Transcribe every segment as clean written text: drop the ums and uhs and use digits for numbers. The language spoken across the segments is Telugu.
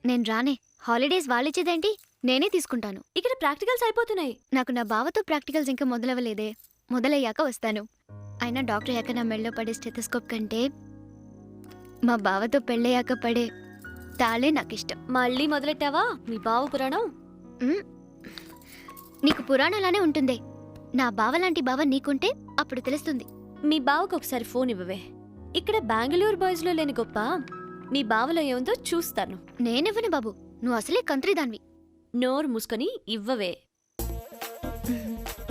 నేను రానే. హాలిడేస్ వాళ్ళిచ్చేదేంటి, నేనే తీసుకుంటాను. ఇక్కడ ప్రాక్టికల్స్ అయిపోతున్నాయి. నాకు నా బావతో ప్రాక్టికల్స్ ఇంకా మొదలవ్వలేదే. మొదలయ్యాక వస్తాను. అయినా డాక్టర్ అయ్యాక నా మెళ్ళో పడే స్టెథోస్కోప్ కంటే మా బావతో పెళ్ళయ్యాక పడే తాళే నాకిష్టం. మళ్ళీ మొదలెట్టావా మీ బావ పురాణం? నీకు పురాణాలానే ఉంటుందే. నా బావలాంటి బావ నీకుంటే అప్పుడు తెలుస్తుంది. మీ బావకు ఒకసారి ఫోన్ ఇవ్వవే. ఇక్కడ బెంగళూరు బాయ్స్ లో లేని గొప్ప మీ బావలో ఏముందో చూస్తాను. నేనివ్వను బాబు, నువ్వు అసలే కంత్రి దాన్వి. నోరు మూసుకొని ఇవ్వవే.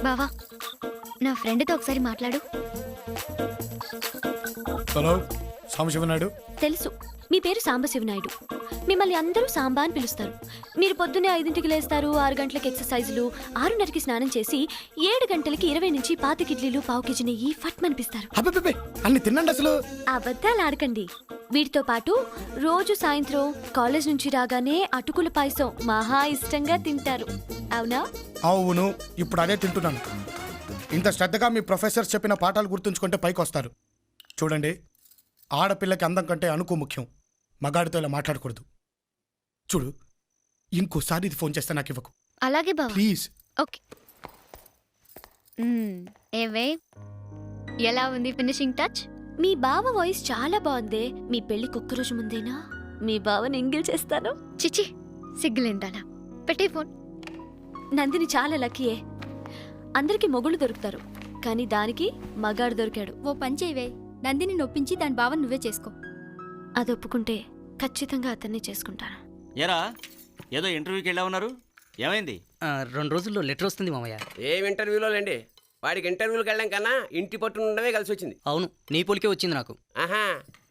బావా, నా ఫ్రెండ్తో ఒకసారి మాట్లాడు. హలో, సాంబశివనాయుడు. తెలుసు, మీ పేరు సాంబశివనాయుడు. మిమ్మల్ని అందరూ సాంబా అని పిలుస్తారు. మీరు పొద్దున్నే 5ంటికి లేస్తారు, 6 గంటలకు ఎక్సర్సైజులు, 6:30కి స్నానం చేసి 7 గంటలకి 20 నుంచి 25 ఇడ్లీలు, పావు కేజీ నెయ్యి ఫట్మనిపిస్తారు. అన్ని తినండి అసలు. అబద్ధాలు ఆడకండి. వీటితో పాటు రోజు సాయంత్రం కాలేజ్ నుంచి రాగానే అటుకుల పాయసం మహా ఇష్టంగా తింటారు. అవునా? అవును, ఇప్పుడు అదే తింటున్నాను. ఇంత శ్రద్ధగా మీ ప్రొఫెసర్స్ చెప్పిన పాఠాలు గుర్తుంచుకుంటే పైకి వస్తారు. చూడండి, ఆడపిల్లకి అందం కంటే అనుకో ముఖ్యం. మగాడితో ఇలా మాట్లాడకూడదు. చూడు, ఇంకోసారి ఇది ఫోన్ చేస్తే నాకు ఇవ్వకు. అలాగే బావా, ప్లీజ్. ఓకే. ఏవే, ఎలా ఉంది ఫినిషింగ్ టచ్? మీ బావ వాయిస్ చాలా బాగుందే. మీ పెళ్లికి ఒక్కరోజు ముందేనా మీ బావని ఎంగిల్ చేస్తాను. చిచి, సిగ్గులేందానా. పెట్టే ఫోన్. నందిని చాలా లక్కీయే. అందరికి మొగుళ్ళు దొరుకుతారు, కానీ దానికి మగాడు దొరికాడు. ఓ పని చేయవే, నందిని నొప్పించి దాని బావని నువ్వే చేసుకో. అది ఒప్పుకుంటే ఖచ్చితంగా అతన్ని చేసుకుంటాను. ఏరా, ఏదో ఇంటర్వ్యూకి వెళ్ళా ఉన్నారు, ఏమైంది? 2 రోజుల్లో లెటర్ వస్తుంది మామయ్య. ఏం ఇంటర్వ్యూలో లేండి, వాడికి ఇంటర్వ్యూకి వెళ్ళాం కన్నా ఇంటి పట్టు ఉండడమే కలిసి వచ్చింది. అవును, నీ పోలికే వచ్చింది నాకు. ఆహా,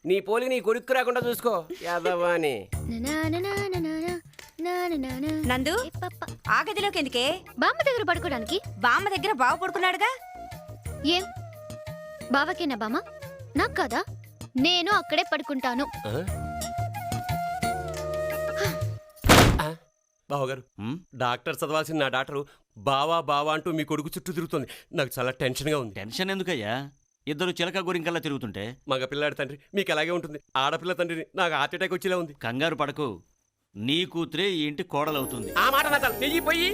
నీ పోలికి నీ కొడుకు రాకుండా చూసుకో యాదవా అని. నందు, ఆ గదిలోకి ఎందుకే? బామ్మ దగ్గర పడుకోవడానికి. బామ్మ దగ్గర బావ పడుకున్నాడుగా. ఏం బావకేనా బామ్మ? నాకు కాదా? నేను అక్కడే పడుకుంటాను. బావగారు, డాక్టర్ చదవాల్సిన నా డాక్టరు బావా బావా అంటూ మీ కొడుకు చుట్టూ తిరుగుతుంది. నాకు చాలా టెన్షన్గా ఉంది. టెన్షన్ ఎందుకయ్యా? ఇద్దరు చిలక గురింకల్లా తిరుగుతుంటే. మగ పిల్లాడి తండ్రి మీకు అలాగే ఉంటుంది. ఆడపిల్ల తండ్రిని నాకు హార్ట్ అటాక్ వచ్చేలా ఉంది. కంగారు పడకు, నీ కూతురే ఈ ఇంటి కోడలవుతుంది. ఆ మాట నా తెగిపోయి.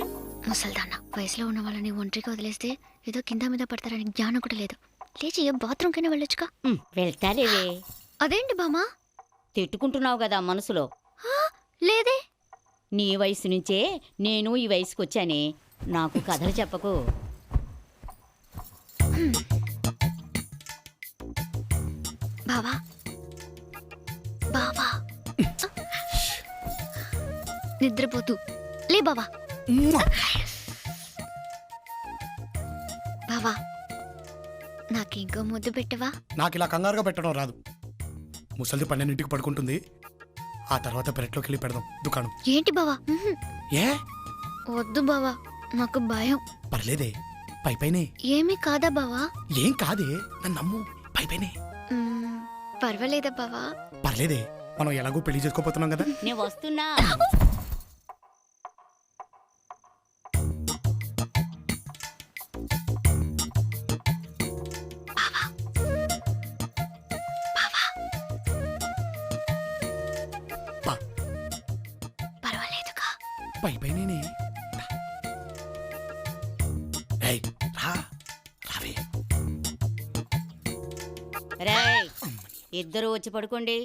ముసల్దాన్న, వయసులో ఉన్న వాళ్ళని ఒంటరిగా వదిలేస్తే ఏదో కింద మీద పడతారని జ్ఞానం కూడా లేదు. లేచి ఏ బాత్రూమ్ కైనా వెళ్ళొచ్చుగా. వెళ్తాలేవే. అదేంటి బామ్మా, తిట్టుకుంటున్నావు కదా మనసులో? లేదే. నీ వయసు నుంచే నేను ఈ వయసుకు వచ్చానే. నాకు కథలు చెప్పకు. బావా, బావా, నిద్రపోతూ లే బావా. బావా, నాకింకో ముద్దు పెట్టవా? నాకు ఇలా కంగారుగా పెట్టడం రాదు. ముసలిది 12ంటికి పడుకుంటుంది. ఆ తర్వాత పెరట్లోకి వెళ్ళి పెడదాం దుకాణం. ఏంటి బావా? ఏ వద్దు బావా, నాకు భయం. పర్లేదే, పైపైనే. ఏమీ కాదా బావా? ఏం కాదే, నన్ను నమ్ము. పైపైనే. పర్వాలేదా బావా? పర్లేదే, మనం ఎలాగో పెళ్లి చేసుకోపోతున్నాం కదా. నేను వస్తున్నా. పర్వాలేదుగా. పైపైనే. రావే. రేయ్, ఇద్దరు వచ్చి పడుకోండి.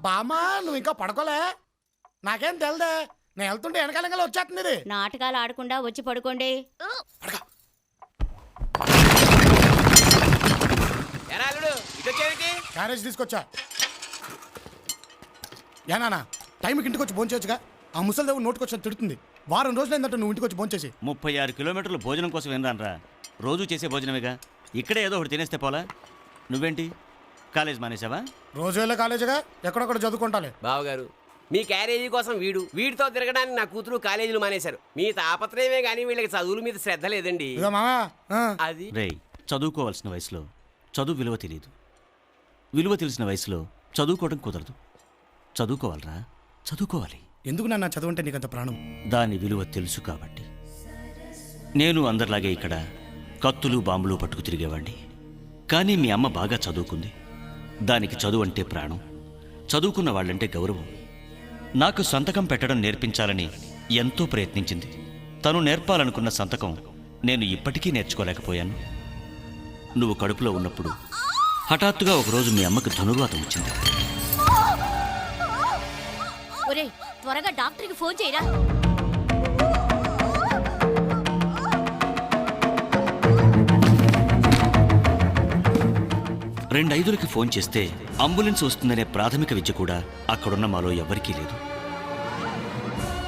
బామా, నువ్వు ఇంకా పడుకోలే? నాకేం తెలదే, నేను వెళ్తుంటే వెనకాల వచ్చేస్తుంది ఇది. నాటకాలు ఆడకుండా వచ్చి పడుకోండి. క్యారేజ్ తీసుకొచ్చా. ఏనా టైంకి ఇంటికి వచ్చి భోంచేయచ్చుగా. ఆ ముసలిదేవుడు నోటుకొచ్చి తిడుతుంది. వారం రోజులైందంటే నువ్వు ఇంటికి వచ్చి భోంచేసి. 36 కిలోమీటర్లు భోజనం కోసం వినరానరా? రోజు చేసే భోజనమేగా, ఇక్కడే ఏదో ఒకటి తినేస్తే పోలా. నువ్వేంటి కాలేజ్ మానేసావా? రోజు వెళ్ళే కాలేజీగా, ఎక్కడొక్కడ చదువుకుంటాలే. బావగారు, మీ క్యారేజీ కోసం వీడితో తిరగడానికి నా కూతురు కాలేజీలు మానేశారు. మీ తాపత్రయమే గానీ వీళ్ళకి చదువుల మీద శ్రద్ధ లేదండి. అది రేయ్, చదువుకోవాల్సిన వయసులో చదువు విలువ తెలియదు. విలువ తెలిసిన వయసులో చదువుకోవడం కుదరదు. చదువుకోవాలరా, చదువుకోవాలి. ఎందుకు నన్ను చదువుంటే నీకంత ప్రాణం? దాని విలువ తెలుసు కాబట్టి. నేను అందరిలాగే ఇక్కడ కత్తులు బాంబులు పట్టుకు తిరిగేవాడిని. కానీ మీ అమ్మ బాగా చదువుకుంది. దానికి చదువు అంటే ప్రాణం, చదువుకున్న వాళ్ళంటే గౌరవం. నాకు సంతకం పెట్టడం నేర్పించాలని ఎంతో ప్రయత్నించింది. తను నేర్పాలనుకున్న సంతకం నేను ఇప్పటికీ నేర్చుకోలేకపోయాను. నువ్వు కడుపులో ఉన్నప్పుడు హఠాత్తుగా ఒకరోజు మీ అమ్మకు ధనుర్వాతం వచ్చింది. ఒరేయ్ త్వరగా డాక్టర్కి ఫోన్ చేయరా. రెండైదులకి ఫోన్ చేస్తే అంబులెన్స్ వస్తుందనే ప్రాథమిక విద్య కూడా అక్కడున్న మాలో ఎవ్వరికీ లేదు.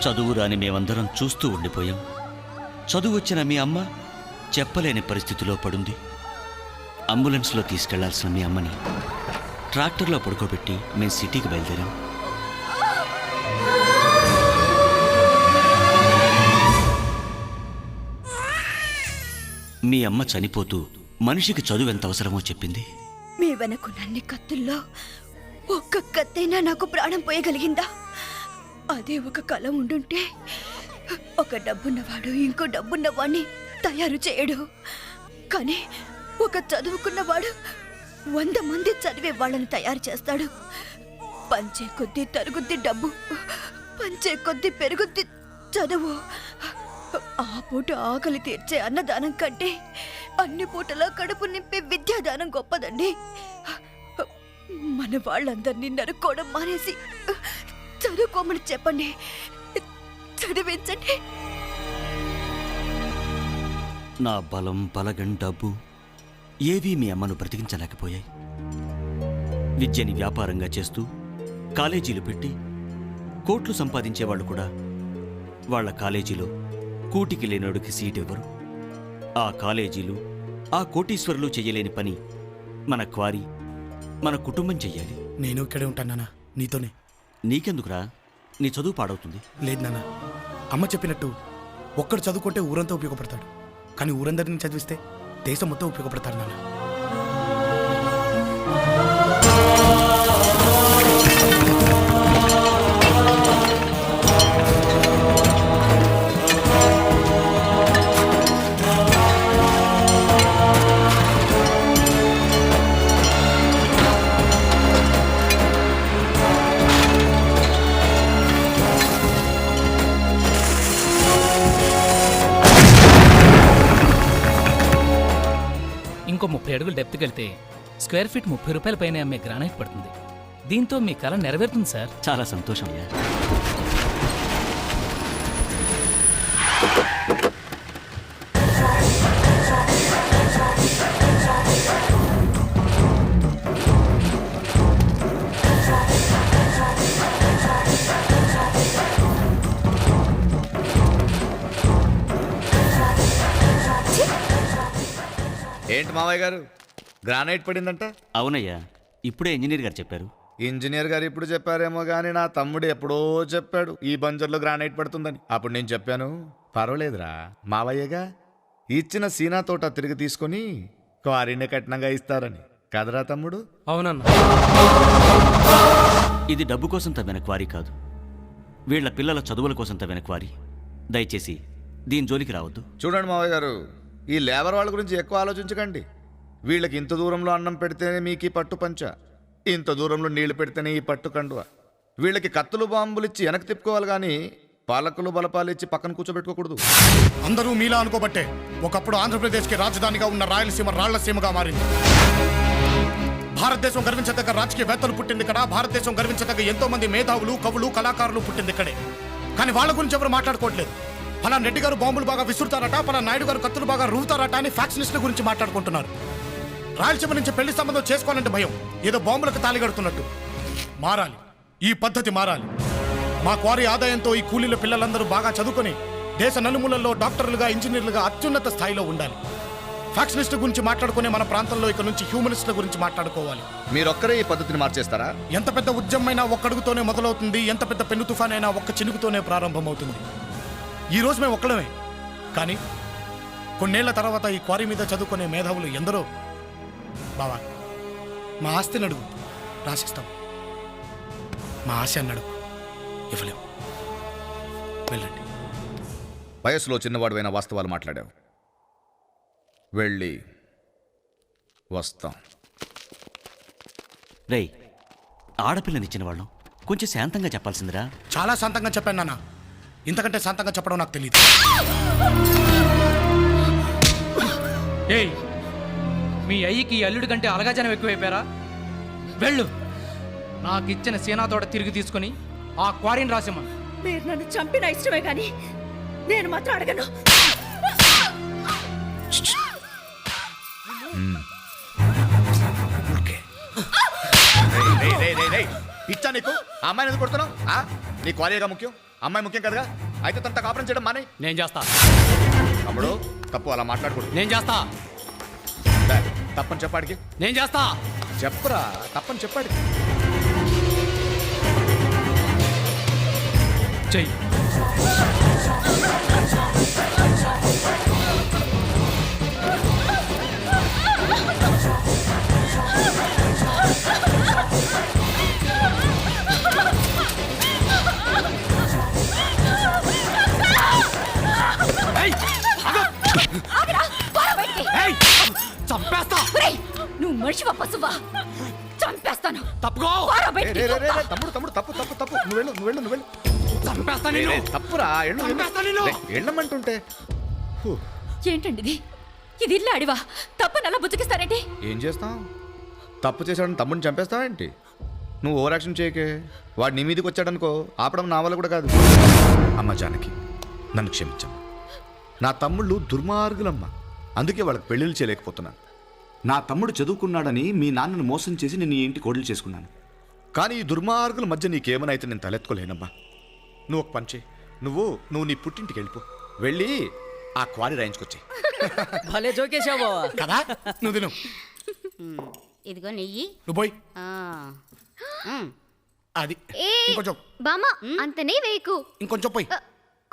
చదువు రాని మేమందరం చూస్తూ ఉండిపోయాం. చదువు వచ్చిన మీ అమ్మ చెప్పలేని పరిస్థితిలో పడుంది. అంబులెన్స్లో తీసుకెళ్లాల్సిన మీ అమ్మని ట్రాక్టర్లో పడుకోబెట్టి మేము సిటీకి బయలుదేరాం. మీ అమ్మ చనిపోతూ మనిషికి చదువు ఎంత అవసరమో చెప్పింది. మీ వెనకున్నన్ని కత్తుల్లో ఒక్క కత్తైనా నాకు ప్రాణం పోయగలిగిందా? అదే ఒక కళ ఉండుంటే ఒక డబ్బున్నవాడు ఇంకో డబ్బున్నవాడిని తయారు చేయడు. కానీ ఒక చదువుకున్నవాడు 100 మంది చదివే వాళ్ళని తయారు చేస్తాడు. పంచే కొద్దీ తరుగుద్ది డబ్బు, పంచే కొద్దీ పెరుగుద్ది చదువు. ఆ పూట ఆకలి తీర్చే అన్నదానం కంటే అన్ని పూటలా కడుపు నింపే విద్యాదానం గొప్పదండి. మన వాళ్ళందరినీ నరుక్కోవడం మానేసి చదువుకోమని చెప్పండి, చదివించండి. నా బలం, బలగం, డబ్బు ఏవీ మీ అమ్మను బ్రతికించలేకపోయాయి. విద్యని వ్యాపారంగా చేస్తూ కాలేజీలు పెట్టి కోట్లు సంపాదించేవాళ్ళు కూడా వాళ్ళ కాలేజీలో కూటికి లేనోడికి సీట్ ఇవ్వరు. ఆ కాలేజీలు, ఆ కోటీశ్వరులు చెయ్యలేని పని మన క్వారీ, మన కుటుంబం చెయ్యాలి. నేను ఇక్కడే ఉంటాను నాన్న, నీతోనే. నీకెందుకురా? నీ చదువు పాడవుతుంది. లేదు నాన్న, అమ్మ చెప్పినట్టు ఒక్కడు చదువుకుంటే ఊరంతా ఉపయోగపడతాడు. కానీ ఊరందరిని చదివిస్తే దేశం మొత్తం ఉపయోగపడతాడు నాన్న. ఇంకో 30 అడుగులు డెప్త్కి వెళ్తే స్క్వేర్ ఫీట్ 30 రూపాయల పైన అమ్మే గ్రానైట్ పడుతుంది. దీంతో మీ కళ నెరవేరుతుంది సార్. చాలా సంతోషం అయ్యా. ఏంటి మావయ్య గారు, గ్రానైట్ పడిందంట? అవునయ్యా, ఇప్పుడే ఇంజనీర్ గారు చెప్పారు. ఇంజనీర్ గారు ఇప్పుడు చెప్పారేమో కానీ నా తమ్ముడు ఎప్పుడో చెప్పాడు ఈ బంజర్లో గ్రానైట్ పడుతుందని. అప్పుడు నేను చెప్పాను, పర్వాలేదురా మావయ్యగా, ఇచ్చిన సీనా తోట తిరిగి తీసుకొని క్వారీని కట్నంగా ఇస్తారని. కదరా తమ్ముడు? అవునన్నా. ఇది డబ్బు కోసం తవ్విన క్వారీ కాదు, వీళ్ల పిల్లల చదువుల కోసం తవ్విన క్వారీ. దయచేసి దీని జోలికి రావద్దు. చూడండి మావయ్య గారు, ఈ లేబర్ వాళ్ళ గురించి ఎక్కువ ఆలోచించకండి. వీళ్ళకి ఇంత దూరంలో అన్నం పెడితేనే మీకు ఈ పట్టు పంచ, ఇంత దూరంలో నీళ్లు పెడితేనే ఈ పట్టు కండువ. వీళ్ళకి కత్తులు బాంబులు ఇచ్చి వెనక్కి తిప్పుకోవాలి కానీ పాలకులు బలపాలు ఇచ్చి పక్కన కూర్చోబెట్టుకోకూడదు. అందరూ మీలా అనుకోబట్టే ఒకప్పుడు ఆంధ్రప్రదేశ్కి రాజధానిగా ఉన్న రాయలసీమ రాళ్లసీమగా మారింది. భారతదేశం గర్వించదగ్గ రాజకీయవేత్తలు పుట్టింది ఇక్కడ. భారతదేశం గర్వించదగ్గ ఎంతో మంది మేధావులు, కవులు, కళాకారులు పుట్టింది ఇక్కడే. కానీ వాళ్ళ గురించి ఎవరు మాట్లాడుకోవట్లేదు. పలానా రెడ్డి గారు బాంబులు బాగా విసురుతారట, పలానా నాయుడు గారు కత్తులు బాగా రూతారట అని ఫ్యాక్షనిస్టుల గురించి మాట్లాడుకుంటున్నారు. రాయలసీమ నుంచి పెళ్లి సంబంధం చేసుకోవాలంటే భయం, ఏదో బాంబులకు తాళిగడుతున్నట్టు. మారాలి, ఈ పద్ధతి మారాలి. మా క్వారీ ఆదాయంతో ఈ కూలీల పిల్లలందరూ బాగా చదువుకొని దేశ నలుమూలల్లో డాక్టర్లుగా, ఇంజనీర్లుగా అత్యున్నత స్థాయిలో ఉండాలి. ఫ్యాక్షనిస్టుల గురించి మాట్లాడుకునే మన ప్రాంతంలో ఇక నుంచి హ్యూమనిస్టుల గురించి మాట్లాడుకోవాలి. మీరొక్కరే ఈ పద్ధతిని మార్చేస్తారా? ఎంత పెద్ద ఉద్యమైనా ఒక్కడుగుతోనే మొదలవుతుంది, ఎంత పెద్ద పెను తుఫాన్ అయినా ఒక్క చినుకుతోనే ప్రారంభమవుతుంది. ఈ రోజు మేము ఒక్కడమే, కానీ కొన్నేళ్ల తర్వాత ఈ క్వారీ మీద చదువుకునే మేధావులు ఎందరో. బావా, మా ఆస్తిని అడుగు, రాసిస్తాం. మా ఆశయాన్ని అడుగు, ఇవ్వలేము. వెళ్ళండి. వయసులో చిన్నవాడువైన వాస్తవాలు మాట్లాడావు. వెళ్ళి వస్తాం. రేయ్, ఆడపిల్లనిచ్చిన వాళ్ళం కొంచెం శాంతంగా చెప్పాల్సిందిరా. చాలా శాంతంగా చెప్పాను నాన్న. ఇంతకంటే శాంతంగా చెప్పడం నాకు తెలియదు. ఏయ్, మీ అయ్యకి అల్లుడి కంటే అలగాజనం ఎక్కువైపోయారా? వెళ్ళు, నాకిచ్చిన సీనా తోట తిరిగి తీసుకుని ఆ క్వారీని రాసేమను. మీరు నన్ను చంపిన ఇష్టమే కానీ నేను మాత్రం అడగను. ఇచ్చా నీకు ఆ అమ్మాయిని ఎందుకు కొడుతున్నావు? నీ క్వాలిటీగా ముఖ్యం, అమ్మాయి ముఖ్యం కదగా. అయితే తనతో కాపురం చేయడం మానే. నేను చేస్తా. తమ్ముడు తప్పు అలా మాట్లాడకూడదు. నేను చేస్తా. తప్పని చెప్పాడికి. నేను చేస్తా. చెప్పరా తప్పని చెప్పాడికి. చెయ్యి. చంపేస్తా. నువ్వు మనిషివా పశువా? చంపేస్తాను. తప్పుకో. తమ్ముడు తమ్ముడు తప్పు తప్పు తప్పు. నువ్వు వెళ్ళు నువ్వు వెళ్ళు నువ్వు వెళ్ళు. చంపేస్తా నేను. తప్పురా ఎళ్ళు. చంపేస్తా నేను. ఎళ్ళమంటుంటే ఏంటండి ఇది? ఇది ఇల్లు అడివా? తప్పని అలా బుజ్జకిస్తారేంటి? ఏం చేస్తాం? తప్పు చేశాడని తమ్ముడిని చంపేస్తావేంటి? నువ్వు ఓవర్ యాక్షన్ చేయకే. వాడు నీ మీదకి వచ్చాడనుకో, ఆపడం నా వల్ల కూడా కాదు. అమ్మ జానకి, నన్ను క్షమించమ్మా. నా తమ్ముళ్ళు దుర్మార్గులమ్మా, అందుకే వాళ్ళకి పెళ్ళిళ్ళు చేయలేకపోతున్నాను. నా తమ్ముడు చదువుకున్నాడని మీ నాన్నను మోసం చేసి నేను ఈ ఇంటి కోడలు చేసుకున్నాను. కానీ ఈ దుర్మార్గుల మధ్య నీకేమైనా అయితే నేను తలెత్తుకోలేనమ్మా. నువ్వు ఒక పని చేయి. నువ్వు నీ పుట్టింటికి వెళ్ళిపో. వెళ్ళి ఆ క్వారీ రాయించుకొచ్చి. భలే జోకేశావు బావా. కదా నువ్వు తిను. ఇదిగో నెయ్యి. నువ్వు పోయి. అది ఏ ఇంకొంచెం. బామ్మ అంతనే వేయకు. ఇంకొంచెం పోయి.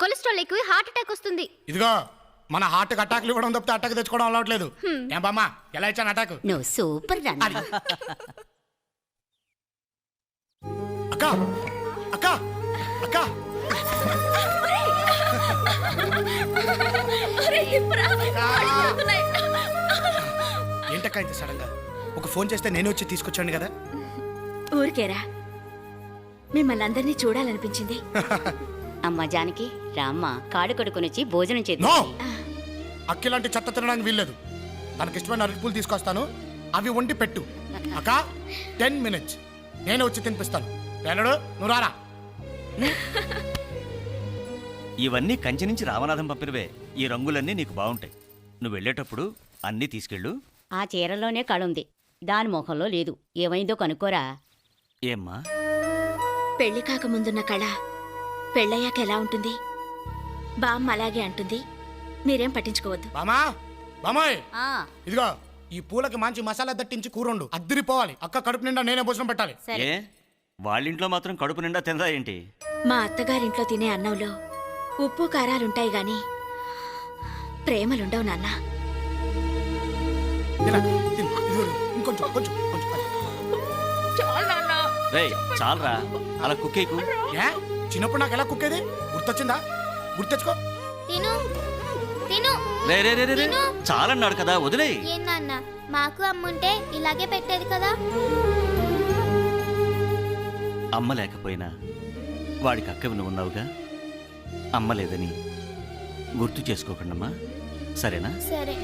కొలెస్ట్రాల్ ఎక్కువ, హార్ట్ అటాక్ వస్తుంది. ఇదిగో మన హార్ట్కి అటాక్లు ఇవ్వడం తప్పితే అటాక్ తెచ్చుకోవడం అలవట్లేదు. ఏం బామ్మా ఎలా ఇచ్చాను అటాక్? నువ్వు సూపర్ రా. అక్క అక్క అక్క ఏంటక్క ఇంత సడన్ గా? ఒక ఫోన్ చేస్తే నేను వచ్చి తీసుకొచ్చాను కదా. ఊరికేరా, మిమ్మల్ని అందరినీ చూడాలనిపించింది. అమ్మ జానకి రామ్మ కాడు కొడుకుని వచ్చి భోజనం నో, చేద్దాం. అక్కిలాంటి చెత్త తినడానికి వీల్లేదు. తనకి ఇష్టమైన అరటిపూలు తీసుకొస్తాను, అవి వండి పెట్టు. అక్క 10 minutes నేను వచ్చి తినిపిస్తాను. పేలడు నువ్వు రారా. ఇవన్నీ కంచి నుంచి రామనాథం పంపినవే. ఈ రంగులన్నీ నీకు బాగుంటాయి. నువ్వు వెళ్ళేటప్పుడు అన్నీ తీసుకెళ్ళు. ఆ చీరలోనే కడుంది, దాని ముఖంలో లేదు. ఏమైందో కనుక్కోరా. ఏమ్మా? పెళ్లి కాకముందున్న కళ పెళ్ళయ్యాక ఎలా ఉంటుంది? బామ్మ అలాగే అంటుంది, మీరేం పట్టించుకోవద్దు. బామా బామాయ్, ఆ, ఇదిగో ఈ పూలకి మంచి మసాలా దట్టించి కూరండు. అద్దరిపోవాలి. అక్క కడుపు నిండా నేనే భోజనం పెట్టాలి. సరే. ఏ వాళ్ళింట్లో మాత్రం కడుపు నిండా తినదా ఏంటి? మా అత్తగారింట్లో తినే అన్నంలో ఉప్పు కారాలుంటాయి గాని ప్రేమలుండవు నాన్న. తిన, తిను. ఇదిగో, ఇంకొంచెం కొంచెం కొంచెం. రేయ్ చాలరా, అలా కుక్కేకు. ఏ చిన్నప్పుడు నాకు ఎలా కుక్కేది గుర్తొచ్చిందా? గుర్తెచ్చుకో. తిను తిను. రే రే రే రే రే. చాలన్నాడు కదా, వదిలే. ఏం నాన్న, మాకు అమ్ముంటే ఇలాగే పెట్టేది కదా. అమ్మ లేకపోయినా వాడికి అక్కవి నువ్వు ఉన్నావుగా. అమ్మ లేదని గుర్తు చేసుకోకండమ్మా, సరేనా? సరే.